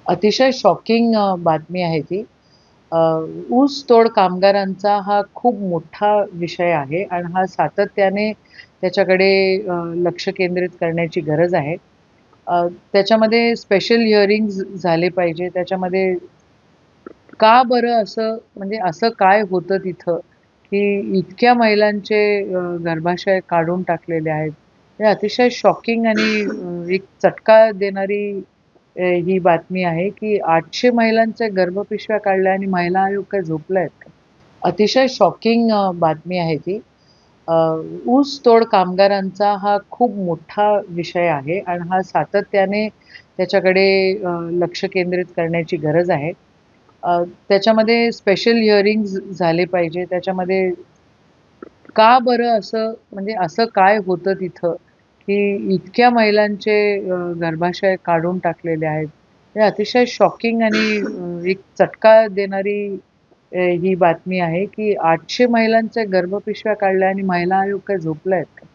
अतिशय शॉकिंग बातमी आहे ती. अ, ऊस तोड कामगारांचा हा खूप मोठा विषय आहे आणि हा सातत्याने त्याच्याकडे लक्ष केंद्रित करण्याची गरज आहे. त्याच्यामध्ये स्पेशल हिअरिंग्ज झाले पाहिजे. त्याच्यामध्ये का बरं असं म्हणजे असं काय होतं तिथं, की इतक्या महिलांचे गर्भाशय काढून टाकलेले आहेत. हे अतिशय शॉकिंग आणि एक चटका देणारी ही बातमी आहे, की 800 महिलांच्या गर्भपिशव्या काढल्या आणि महिला आयोग काय झोपलाय का? अतिशय शॉकिंग बातमी आहे ती. अ, ऊस तोड कामगारांचा हा खूप मोठा विषय आहे आणि हा सातत्याने त्याच्याकडे लक्ष केंद्रित करण्याची गरज आहे. त्याच्यामध्ये स्पेशल हिअरिंग्ज झाले पाहिजे. त्याच्यामध्ये का बरं असं म्हणजे असं काय होतं तिथं, की इतक्या महिलांचे गर्भाशय काढून टाकलेले आहेत. हे अतिशय शॉकिंग आणि एक चटका देणारी ही बातमी आहे, की 800 महिलांच्या गर्भपिशव्या काढल्या आणि महिला आयोग काय झोपलाय का?